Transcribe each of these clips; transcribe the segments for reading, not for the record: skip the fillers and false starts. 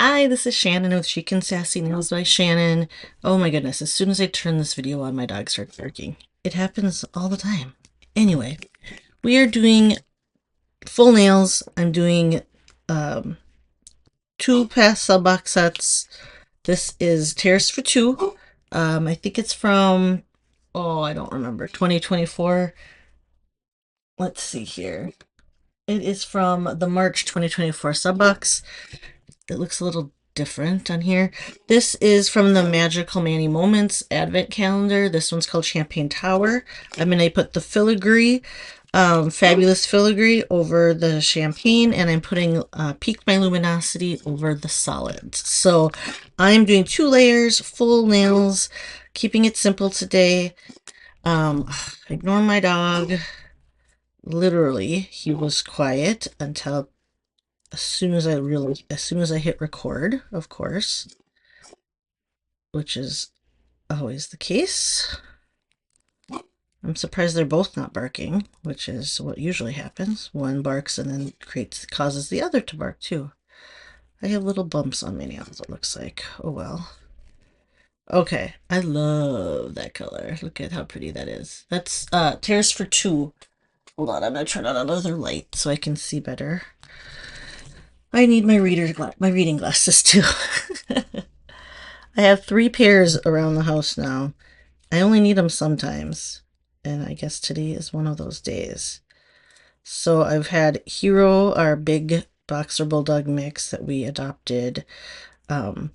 Hi, this is Shannon with Chic and Sassy Nails by Shannon. Oh my goodness, as soon as I turn this video on, my dog starts barking. It happens all the time. Anyway, we are doing full nails. I'm doing two pastel box sets. This is Terrace for two. I think it's from, oh, I don't remember, 2024. Let's see here. It is from the March 2024 sub box. It looks a little different on here. This is from the Magical Manny Moments Advent Calendar. This one's called Champagne Tower. I'm going to put the filigree, Fabulous Filigree over the champagne, and I'm putting Piqued My Luminosity over the solids. So I'm doing 2 layers, full nails, keeping it simple today. Ignore my dog. Literally, he was quiet until as soon as I hit record, of course, which is always the case. I'm surprised they're both not barking, which is what usually happens. One barks and then causes the other to bark too. I have little bumps on my nails, it looks like. Oh well. Okay, I love that color. Look at how pretty that is. That's Terrace for two. Hold on, I'm gonna turn on another light so I can see better. I need my reading glasses too. I have 3 pairs around the house now. I only need them sometimes, and I guess today is one of those days. So I've had Hero, our big boxer bulldog mix that we adopted. Well,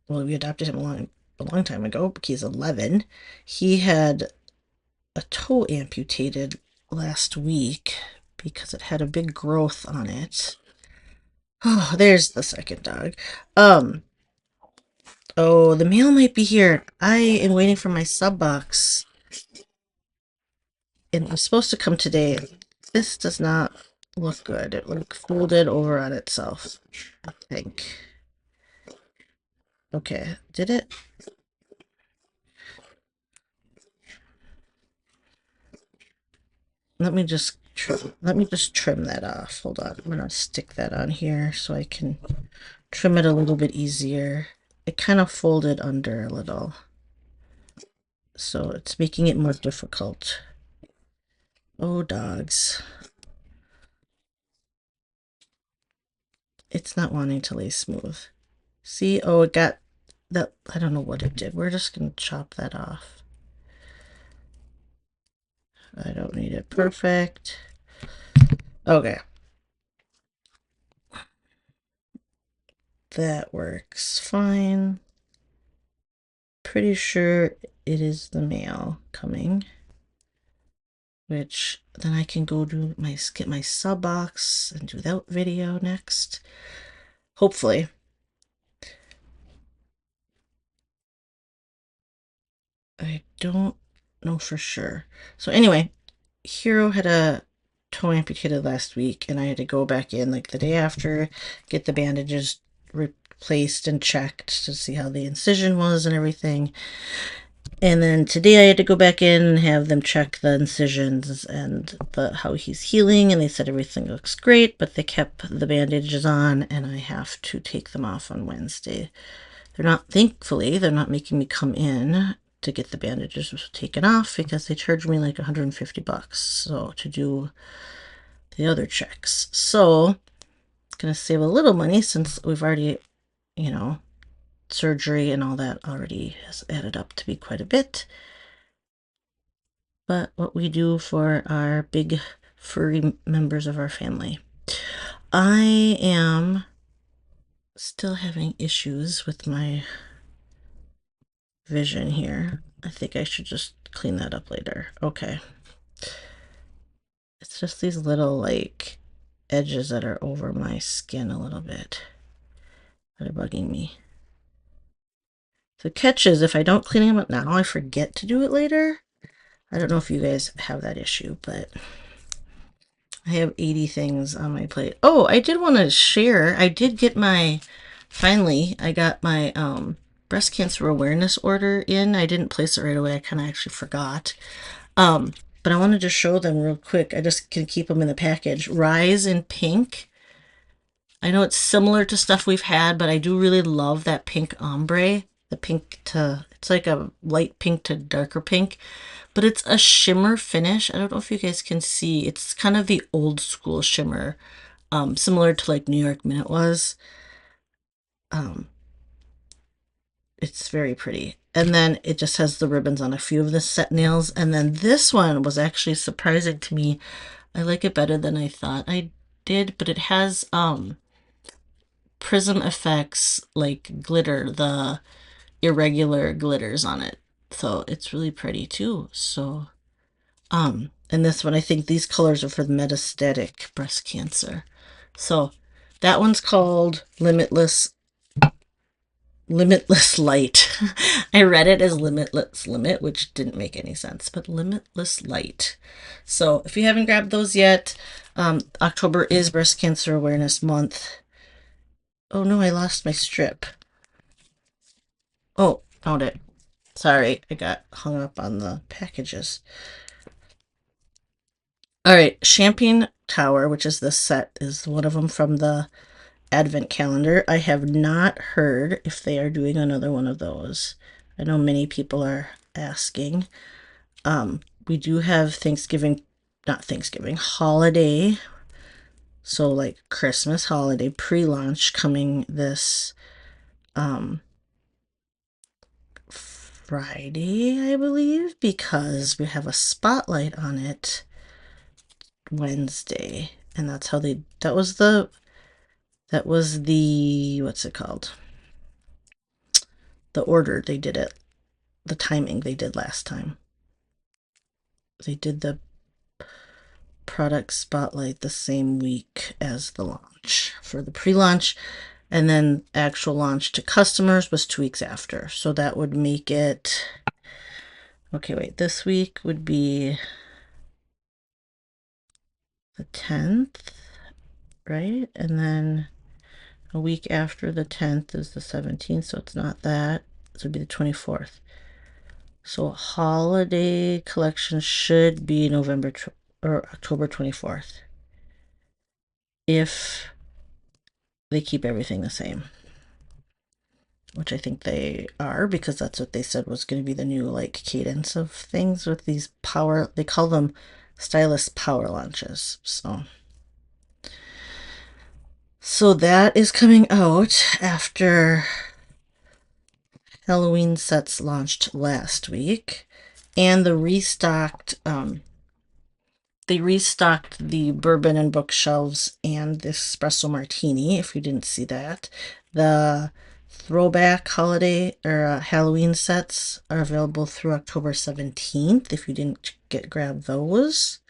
we adopted him a long time ago. He's 11. He had a toe amputated last week because it had a big growth on it. Oh, there's the second dog. Oh, the mail might be here. I am waiting for my sub box. And it was supposed to come today. This does not look good. It like folded over on itself, I think. Okay, did it? Let me just trim that off. Hold on. I'm gonna stick that on here so I can trim it a little bit easier. It kind of folded under a little, so it's making it more difficult. Oh, dogs. It's not wanting to lay smooth. See? Oh, it got that. I don't know what it did. We're just going to chop that off. I don't need it perfect. Okay. That works fine. Pretty sure it is the mail coming. Which then I can go get my sub box and do that video next. Hopefully. I don't know for sure. So anyway, Hero had a toe amputated last week, and I had to go back in like the day after, get the bandages replaced and checked to see how the incision was and everything. And then today I had to go back in and have them check the incisions and how he's healing, and they said everything looks great, but they kept the bandages on, and I have to take them off on Wednesday. Thankfully, they're not making me come in to get the bandages taken off because they charged me like $150 so to do the other checks. So it's gonna save a little money since we've already, you know, surgery and all that already has added up to be quite a bit. But what we do for our big furry members of our family. I am still having issues with my vision here. I think I should just clean that up later. Okay. It's just these little like edges that are over my skin a little bit that are bugging me. The catch is if I don't clean them up now, I forget to do it later. I don't know if you guys have that issue, but I have 80 things on my plate. Oh, I did want to share. Finally, I got my breast cancer awareness order in. I didn't place it right away. I kind of actually forgot. But I wanted to show them real quick. I just can keep them in the package. Rise in pink. I know it's similar to stuff we've had, but I do really love that pink ombre. The pink to, it's like a light pink to darker pink, but it's a shimmer finish. I don't know if you guys can see. It's kind of the old school shimmer, similar to like New York Minute was. Um, it's very pretty. And then it just has the ribbons on a few of the set nails. And then this one was actually surprising to me. I like it better than I thought I did, but it has prism effects like glitter, the irregular glitters on it. So it's really pretty too. So and this one, I think these colors are for the metastatic breast cancer. So that one's called Limitless Light. I read it as Limitless Limit, which didn't make any sense, but Limitless Light. So if you haven't grabbed those yet, October is Breast Cancer Awareness Month. Oh no, I lost my strip. Oh, found it. Sorry, I got hung up on the packages. All right, Champagne Tower, which is this set, is one of them from the Advent calendar. I have not heard if they are doing another one of those. I know many people are asking. We do have Thanksgiving, not Thanksgiving, holiday. So like Christmas holiday pre-launch coming this Friday, I believe, because we have a spotlight on it Wednesday. And that's how that was the what's it called? The order they did it, the timing they did last time. They did the product spotlight the same week as the launch for the pre-launch, and then actual launch to customers was 2 weeks after. So that would make it, okay, wait, this week would be the 10th, right? And then a week after the 10th is the 17th, so it's not that. This would be the 24th. So holiday collection should be November or October 24th. If they keep everything the same, which I think they are, because that's what they said was going to be the new like cadence of things with these power, they call them stylist power launches. So that is coming out after Halloween sets launched last week, and they restocked the bourbon and bookshelves and the espresso martini. If you didn't see that, the throwback holiday or Halloween sets are available through October 17th. If you didn't grab those,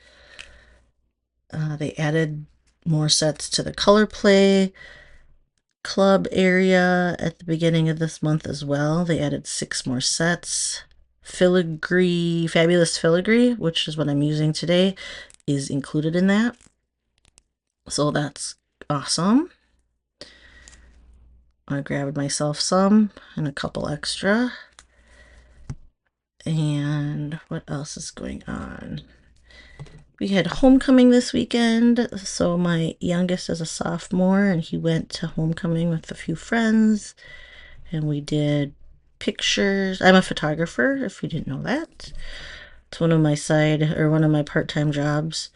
they added more sets to the color play club area at the beginning of this month as well. They added 6 more sets. Fabulous Filigree, which is what I'm using today, is included in that. So that's awesome. I grabbed myself some and a couple extra. And what else is going on? We had homecoming this weekend. So my youngest is a sophomore and he went to homecoming with a few friends. And we did pictures. I'm a photographer, if you didn't know that. It's one of my part-time jobs.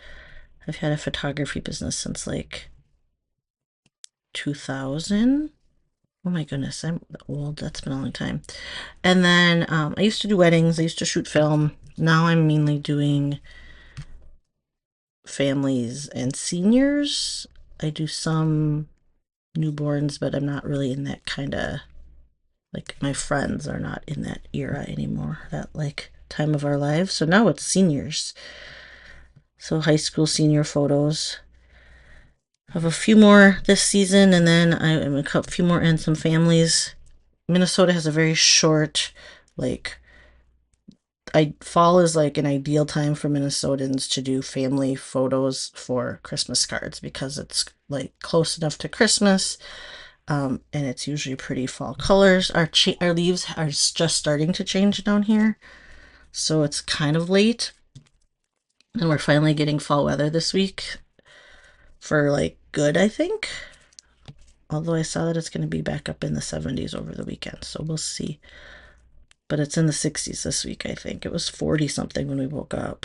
I've had a photography business since like 2000. Oh my goodness, I'm old. That's been a long time. And then I used to do weddings. I used to shoot film. Now I'm mainly doing families and seniors. I do some newborns, but I'm not really in that kind of, like, my friends are not in that era anymore, that like time of our lives. So now it's seniors. So high school senior photos. I have a few more this season, and then I am a few more and some families. Minnesota has a very short, like, fall is like an ideal time for Minnesotans to do family photos for Christmas cards because it's like close enough to Christmas, and it's usually pretty fall colors. Our leaves are just starting to change down here, so it's kind of late, and we're finally getting fall weather this week for like good, I think. Although I saw that it's going to be back up in the 70s over the weekend, so we'll see. But it's in the 60s this week, I think. It was 40 something when we woke up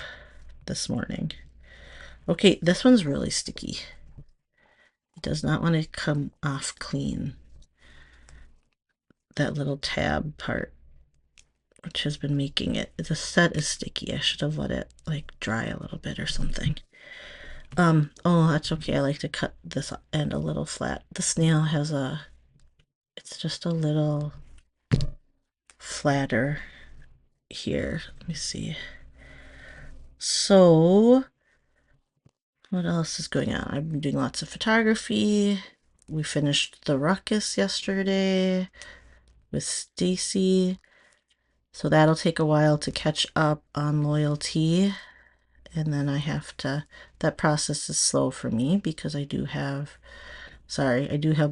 this morning. Okay, this one's really sticky. It does not want to come off clean. That little tab part, which has been making it. The set is sticky. I should have let it like dry a little bit or something. Oh, that's okay. I like to cut this end a little flat. The snail has it's just a little flatter here. Let me see. So, what else is going on? I've been doing lots of photography. We finished the ruckus yesterday with Stacy. So that'll take a while to catch up on loyalty. And then I have to, that process is slow for me because I do have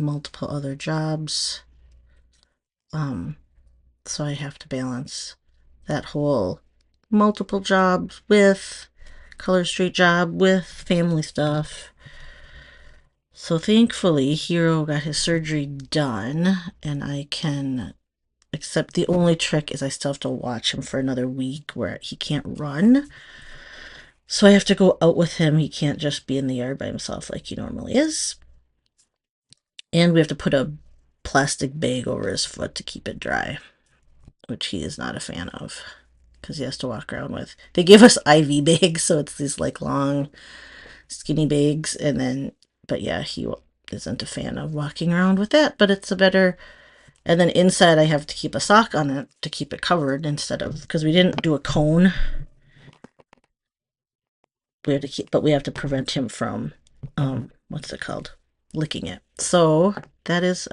multiple other jobs. So I have to balance that whole multiple jobs with Color Street job with family stuff. So thankfully, Hero got his surgery done, and I can, except the only trick is I still have to watch him for another week where he can't run. So I have to go out with him. He can't just be in the yard by himself like he normally is. And we have to put a plastic bag over his foot to keep it dry, which he is not a fan of because he has to walk around with. They give us IV bags, so it's these like long, skinny bags, and then, but yeah, he isn't a fan of walking around with that, but it's a better. And then inside, I have to keep a sock on it to keep it covered instead of, because we didn't do a cone. We have to keep, but we have to prevent him from, what's it called? Licking it. So that is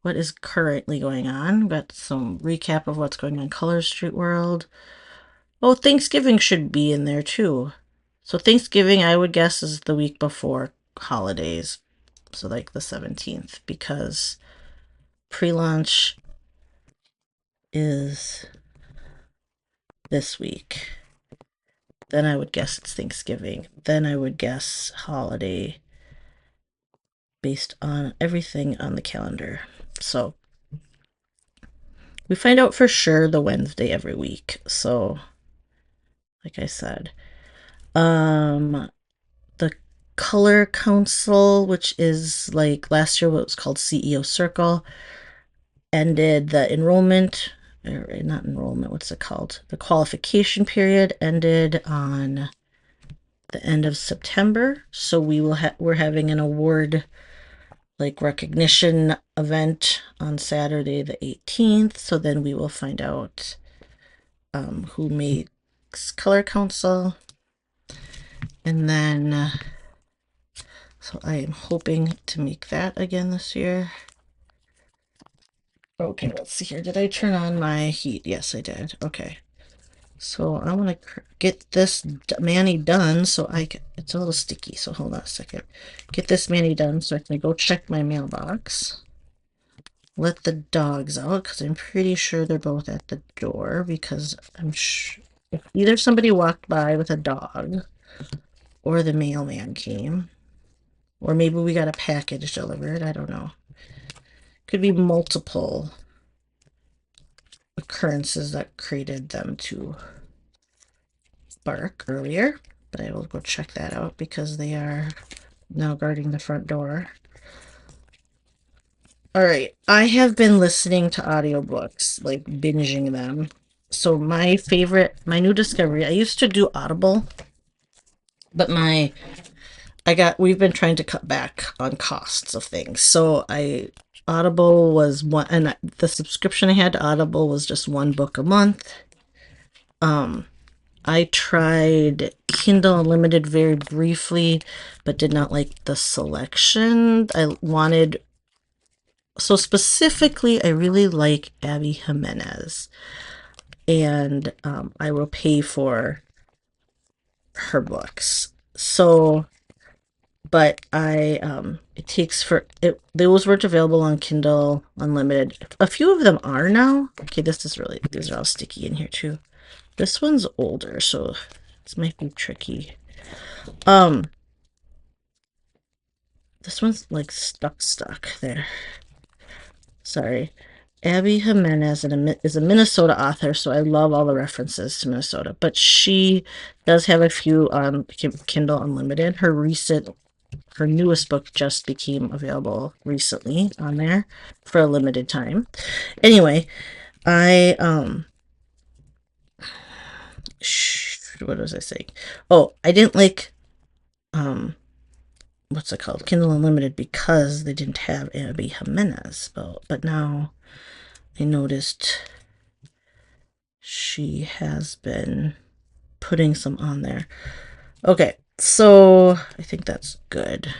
what is currently going on. We've got some recap of what's going on in Color Street World. Oh, Thanksgiving should be in there too. So Thanksgiving, I would guess, is the week before holidays. So like the 17th, because pre-launch is this week. Then I would guess it's Thanksgiving. Then I would guess holiday based on everything on the calendar. So we find out for sure the Wednesday every week. So like I said, the Color Council, which is like last year what was called CEO Circle, ended the enrollment, or not enrollment, what's it called? The qualification period ended on the end of September. So we're having an award like recognition event on Saturday the 18th. So then we will find out who makes Color Council. And then so I am hoping to make that again this year. Okay, let's see here. Did I turn on my heat? Yes, I did. Okay. So I want to get this mani done so it's a little sticky, so hold on a second. Get this mani done so I can go check my mailbox. Let the dogs out because I'm pretty sure they're both at the door because I'm sure if either somebody walked by with a dog or the mailman came, or maybe we got a package delivered, I don't know. Could be multiple occurrences that created them to bark earlier, but I will go check that out because they are now guarding the front door. All right, I have been listening to audiobooks, like binging them. So my new discovery, I used to do Audible, but we've been trying to cut back on costs of things. So Audible was one, and the subscription I had to Audible was just one book a month. I tried Kindle Unlimited very briefly, but did not like the selection. So specifically, I really like Abby Jimenez, and I will pay for her books. So, but those weren't available on Kindle Unlimited. A few of them are now. Okay, these are all sticky in here too. This one's older, so this might be tricky. This one's like stuck there. Sorry. Abby Jimenez is a Minnesota author, so I love all the references to Minnesota. But she does have a few on Kindle Unlimited. Her newest book just became available recently on there for a limited time. Anyway, I what was I saying? Oh, I didn't like what's it called? Kindle Unlimited because they didn't have Abby Jimenez. But now I noticed she has been putting some on there. Okay, so I think that's good.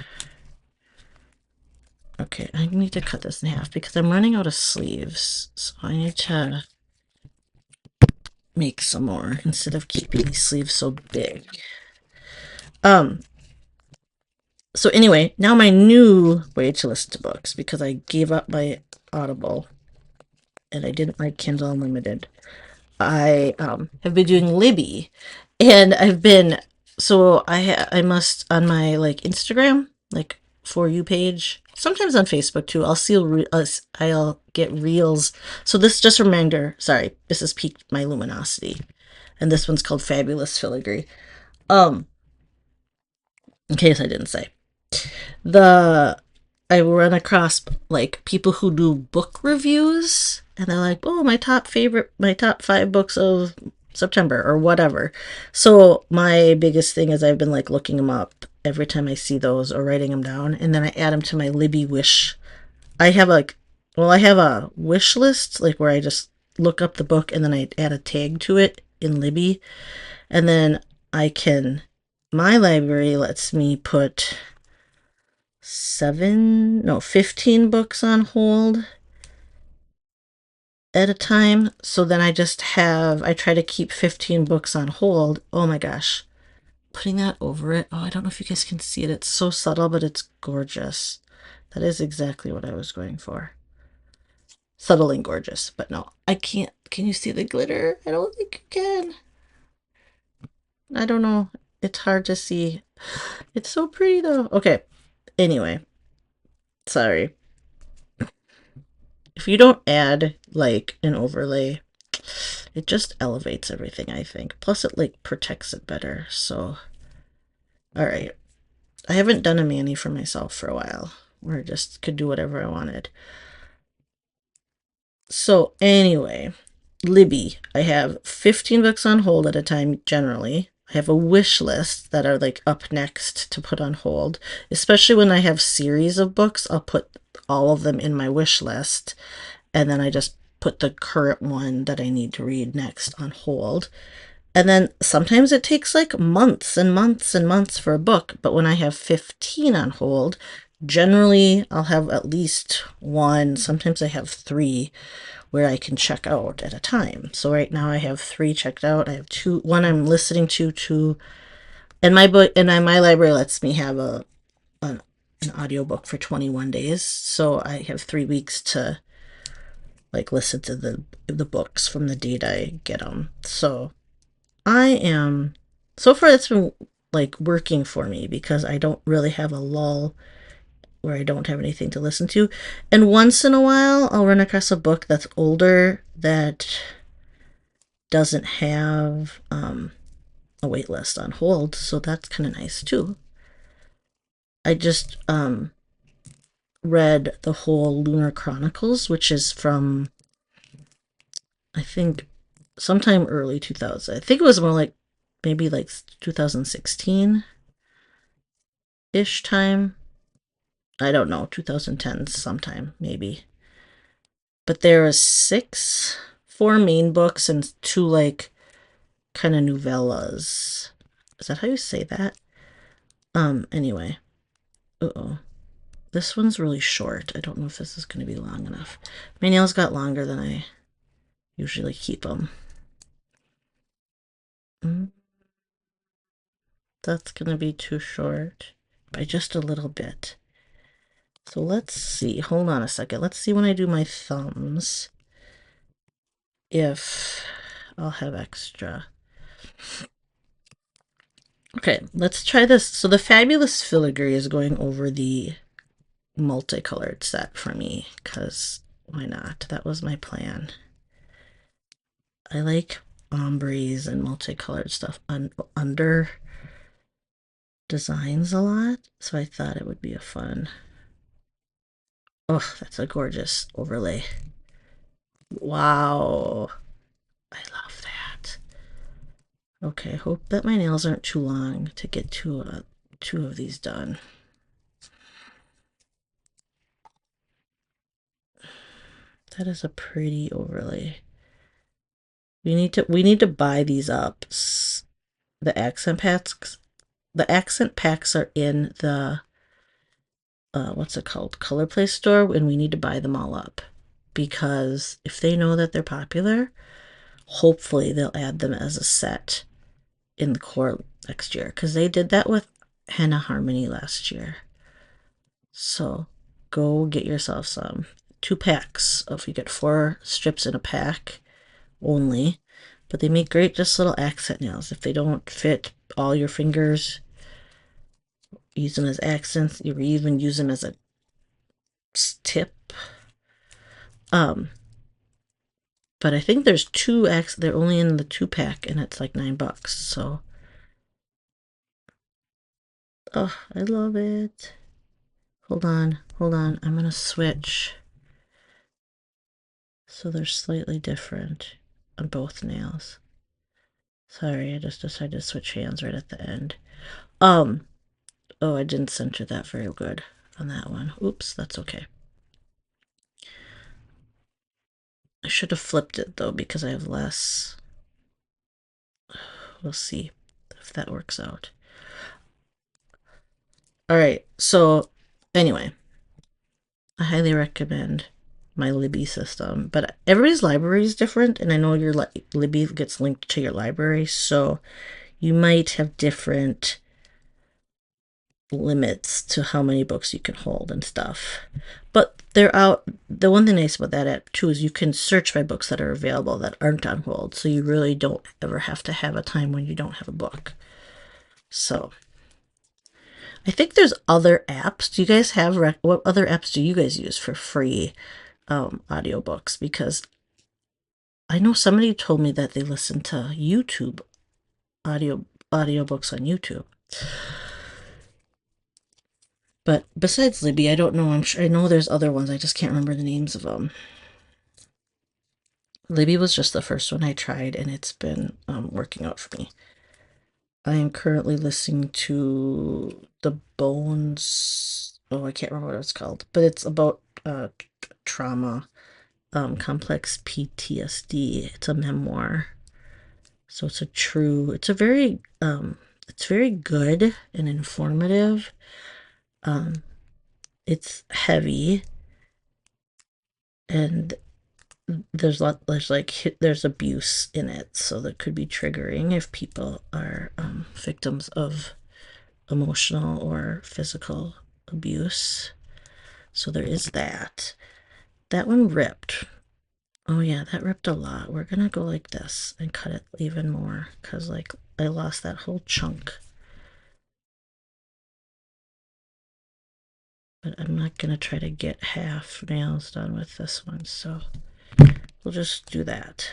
Okay, I need to cut this in half because I'm running out of sleeves. So I need to make some more instead of keeping these sleeves so big. So anyway, now my new way to listen to books, because I gave up my Audible and I didn't like Kindle Unlimited. I have been doing Libby, and I must on my like Instagram like For You page, sometimes on Facebook too. I'll get reels. So this just a reminder. Sorry, this is Piqued My Luminosity, and this one's called Fabulous Filigree. In case I didn't say, the I run across like people who do book reviews, and they're like, "Oh, my top 5 books of September or whatever." So my biggest thing is I've been like looking them up every time I see those or writing them down, and then I add them to my Libby wish. I have I have a wish list like where I just look up the book and then I add a tag to it in Libby, and then I can. My library lets me put 15 books on hold at a time. So then I try to keep 15 books on hold. Oh my gosh. Putting that over it. Oh, I don't know if you guys can see it. It's so subtle, but it's gorgeous. That is exactly what I was going for. Subtle and gorgeous, but no, I can't. Can you see the glitter? I don't think you can. I don't know. It's hard to see. It's so pretty though. Okay. Anyway, sorry. If you don't add like an overlay, it just elevates everything, I think. Plus it like protects it better. So, all right. I haven't done a mani for myself for a while, where I just could do whatever I wanted. So anyway, Libby, I have 15 books on hold at a time generally. I have a wish list that are like up next to put on hold. Especially when I have series of books, I'll put all of them in my wish list, and then I just put the current one that I need to read next on hold. And then sometimes it takes like months and months and months for a book, but when I have 15 on hold, generally I'll have at least one, sometimes I have 3 where I can check out at a time. So right now I have 3 checked out. I have one I'm listening to, 2, and my library lets me have an audiobook for 21 days. So I have 3 weeks to like listen to the books from the date I get them. So so far it's been like working for me because I don't really have a lull where I don't have anything to listen to. And once in a while I'll run across a book that's older that doesn't have a wait list on hold, so that's kind of nice too. I just read the whole Lunar Chronicles, which is from I think sometime early 2000. I think it was more like maybe like 2016 ish time. I don't know, 2010 sometime maybe. But there is 4 main books and 2 like kind of novellas. Is that how you say that? Anyway. Uh-oh. This one's really short. I don't know if this is going to be long enough. My nails got longer than I usually keep them. That's going to be too short by just a little bit. So let's see. Hold on a second. Let's see when I do my thumbs if I'll have extra. Okay, let's try this. So the Fabulous Filigree is going over the multicolored set for me, because why not? That was my plan. I like ombres and multicolored stuff under designs a lot, so I thought it would be a fun. Oh, that's a gorgeous overlay. Wow. I love that. Okay, hope that my nails aren't too long to get two of these done. That is a pretty overlay. We need to buy these up. The accent packs. The accent packs are in the what's it called? Color Place store, and we need to buy them all up, because if they know that they're popular, hopefully they'll add them as a set in the core next year, because they did that with Henna Harmony last year. So go get yourself some. 2 packs of, you get 4 strips in a pack only, but they make great just little accent nails. If they don't fit all your fingers, use them as accents. You even use them as a tip. But I think there's 2 they're only in the 2-pack, and it's like $9. So, oh, I love it. Hold on. I'm gonna switch so they're slightly different on both nails. Sorry, I just decided to switch hands right at the end. Oh, I didn't center that very good on that one. Oops, that's okay. I should have flipped it though, because I have less. We'll see if that works out. All right, so anyway, I highly recommend my Libby system, but everybody's library is different, and I know your Libby gets linked to your library, so you might have different limits to how many books you can hold and stuff. But they're out. The one thing nice about that app too is you can search by books that are available that aren't on hold, so you really don't ever have to have a time when you don't have a book. So I think there's other apps. Do you guys have what other apps do you guys use for free audiobooks? Because I know somebody told me that they listen to YouTube audiobooks on YouTube. But besides Libby, I don't know. I know there's other ones. I just can't remember the names of them. Libby was just the first one I tried, and it's been working out for me. I am currently listening to The Bones. Oh, I can't remember what it's called, but it's about trauma, complex PTSD. It's a memoir, so it's very good and informative. It's heavy, and there's abuse in it, so that could be triggering if people are victims of emotional or physical abuse. So there is that. That one ripped. Oh yeah, that ripped a lot. We're gonna go like this and cut it even more, because like I lost that whole chunk. But I'm not gonna try to get half nails done with this one, so we'll just do that.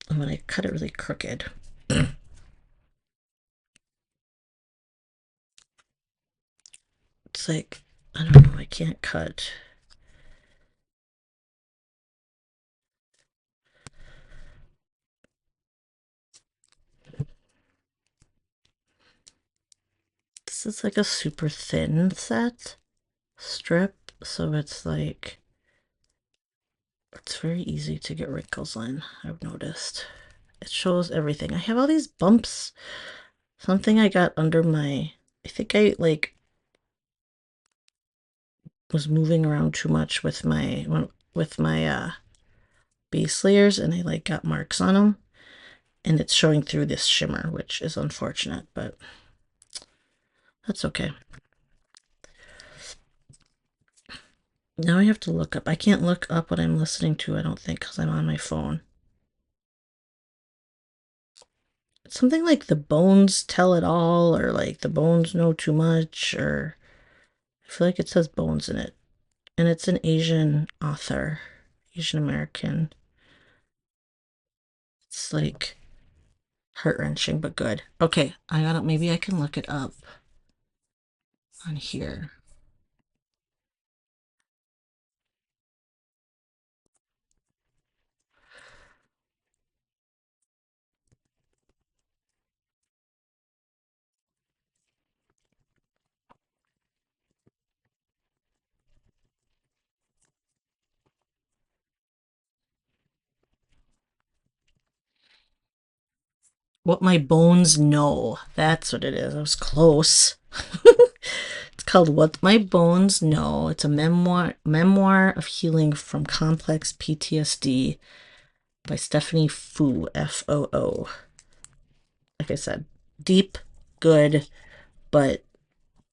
I'm gonna cut it really crooked. It's like, I don't know, I can't cut. This is like a super thin strip, so it's like, it's very easy to get wrinkles on, I've noticed. It shows everything. I have all these bumps. Something I got under my, I think I like was moving around too much with my base layers, and I like got marks on them, and it's showing through this shimmer, which is unfortunate, but that's okay. Now I have to look up. I can't look up what I'm listening to, I don't think, because I'm on my phone. something like the bones tell it all, or like the bones know too much, or I feel like it says bones in it. And it's an Asian author, Asian American. It's like heart wrenching, but good. Okay, I gotta, maybe I can look it up on here. What My Bones Know. That's what it is. I was close. It's called What My Bones Know. It's a memoir of healing from complex PTSD by Stephanie Foo, Foo. Like I said, deep, good, but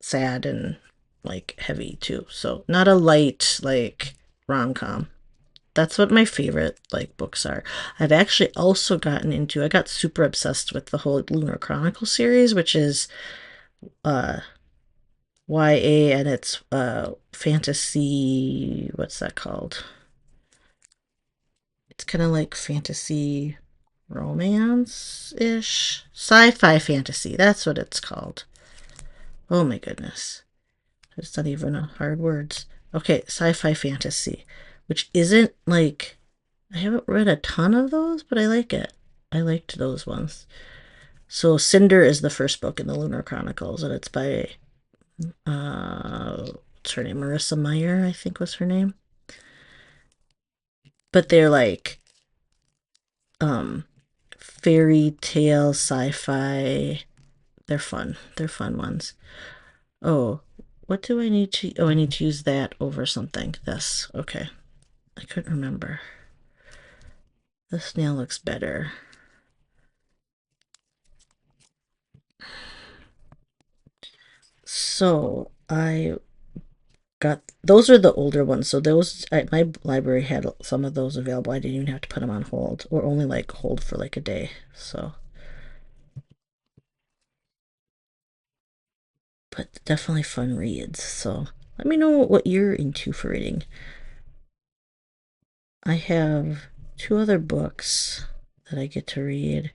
sad and like heavy too. So not a light like rom-com. That's what my favorite like books are. I've actually also gotten into, I got super obsessed with the whole Lunar Chronicle series, which is uh YA, and it's fantasy, what's that called? It's kind of like fantasy romance-ish. Sci-fi fantasy. That's what it's called. Oh my goodness. It's not even a hard words. Okay, sci-fi fantasy, which isn't like, I haven't read a ton of those, but I like it. I liked those ones. So Cinder is the first book in the Lunar Chronicles, and it's by what's her name? Marissa Meyer, I think was her name. But they're like um fairy tale sci-fi. They're fun. They're fun ones. Oh, what do I need to, oh, I need to use that over something. This. Okay. I couldn't remember. This nail looks better. So I got, those are the older ones. So those, my library had some of those available. I didn't even have to put them on hold, or only like hold for like a day. So, but definitely fun reads. So let me know what you're into for reading. I have two other books that I get to read.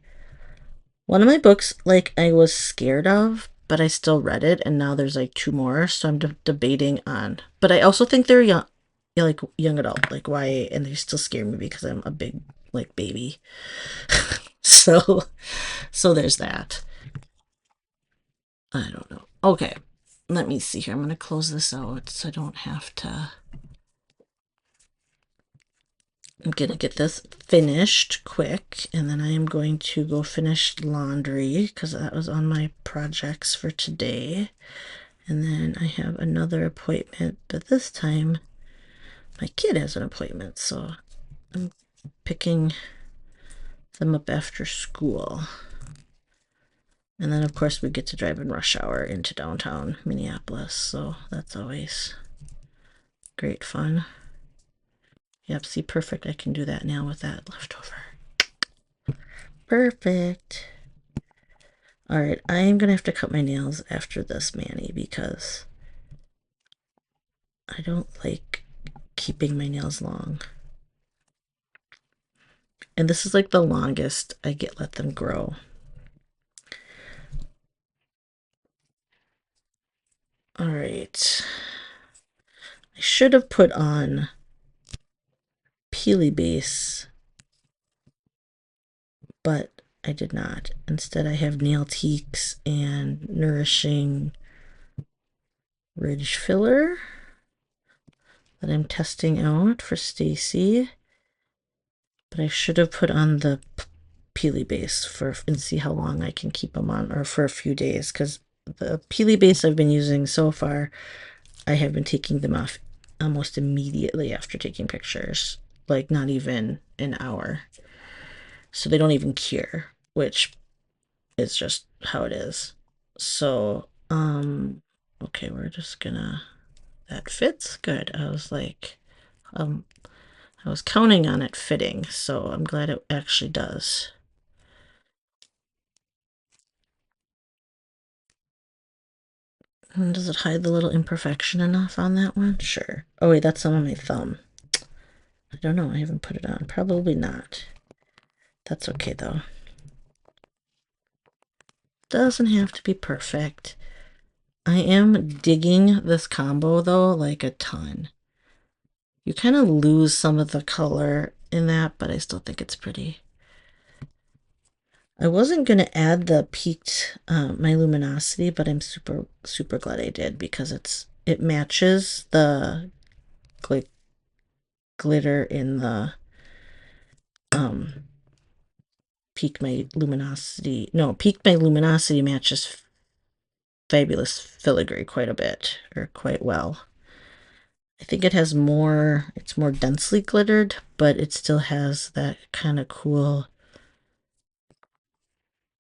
One of my books, like, I was scared of, but I still read it, and now there's like two more, so I'm debating on. But I also think they're young, yeah, like young adult, like YA, and they still scare me because I'm a big like baby. so, so there's that. I don't know. Okay, let me see here. I'm gonna close this out so I don't have to. I'm gonna get this finished quick, and then I am going to go finish laundry because that was on my projects for today. And then I have another appointment, but this time my kid has an appointment, so I'm picking them up after school. And then, of course, we get to drive in rush hour into downtown Minneapolis, so that's always great fun. Yep, see, perfect. I can do that now with that leftover. Perfect. All right, I am going to have to cut my nails after this, Manny, because I don't like keeping my nails long. And this is like the longest I get let them grow. All right. I should have put on Peely Base, but I did not. Instead, I have Nail Teaks and Nourishing Ridge Filler that I'm testing out for Stacy. But I should have put on the Peely Base for and see how long I can keep them on, or for a few days, because the Peely Base I've been using so far, I have been taking them off almost immediately after taking pictures, like not even an hour. So they don't even cure, which is just how it is. So, okay, we're just gonna, that fits good. I was like, I was counting on it fitting, so I'm glad it actually does. And does it hide the little imperfection enough on that one? Sure. Oh wait, that's on my thumb. I don't know, I haven't put it on. Probably not. That's okay though. Doesn't have to be perfect. I am digging this combo though, like a ton. You kind of lose some of the color in that, but I still think it's pretty. I wasn't going to add the Piqued My Luminosity, but I'm super glad I did because it matches the glitter in the Piqued My Luminosity. No, Piqued My Luminosity matches Fabulous Filigree quite a bit, or quite well. I think it has more, it's more densely glittered, but it still has that kind of cool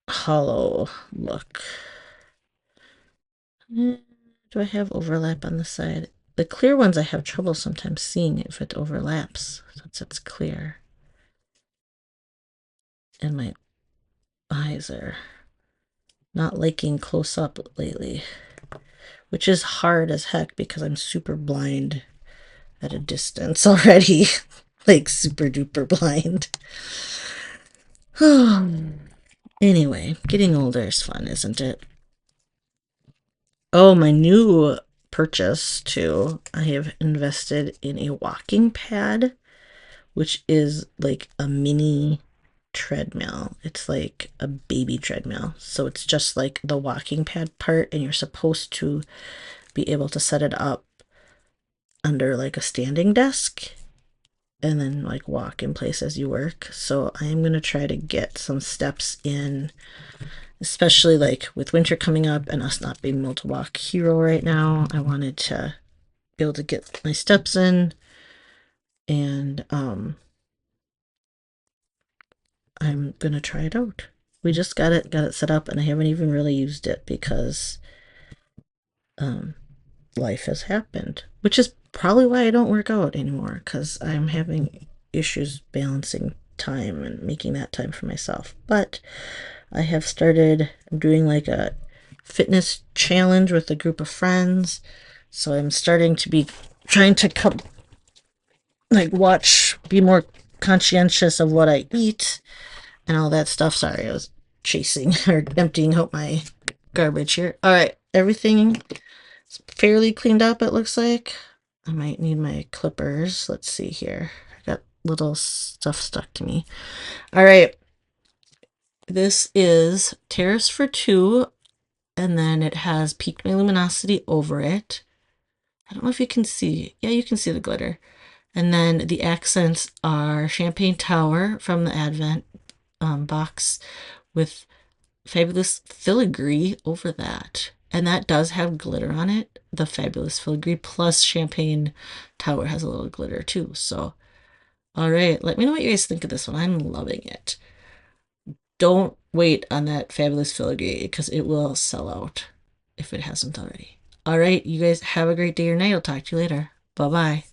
hollow look. Do I have overlap on the side? The clear ones I have trouble sometimes seeing if it overlaps since it's clear. And my eyes are not liking close up lately, which is hard as heck because I'm super blind at a distance already. Like super duper blind. Anyway, getting older is fun, isn't it? Oh, my new purchase too. I have invested in a walking pad, which is like a mini treadmill. It's like a baby treadmill. So it's just like the walking pad part, and you're supposed to be able to set it up under like a standing desk and then like walk in place as you work. So I am going to try to get some steps in, especially like with winter coming up and us not being able to walk Hero right now. I wanted to be able to get my steps in, and I'm gonna try it out. We just got it set up, and I haven't even really used it because life has happened, which is probably why I don't work out anymore, because I'm having issues balancing time and making that time for myself. But I have started doing like a fitness challenge with a group of friends, so I'm starting to be trying to come like be more conscientious of what I eat and all that stuff. Sorry, I was chasing or emptying out my garbage here. All right, everything is fairly cleaned up, it looks like. I might need my clippers. Let's see here. I got little stuff stuck to me. All right, this is Terrace for two, and then it has Piqued My Luminosity over it. I don't know if you can see. Yeah, you can see the glitter. And then the accents are Champagne Tower from the Advent box with Fabulous Filigree over that. And that does have glitter on it. The Fabulous Filigree plus Champagne Tower has a little glitter too. So, all right, let me know what you guys think of this one. I'm loving it. Don't wait on that Fabulous Filigree because it will sell out if it hasn't already. All right, you guys have a great day or night. I'll talk to you later. Bye-bye.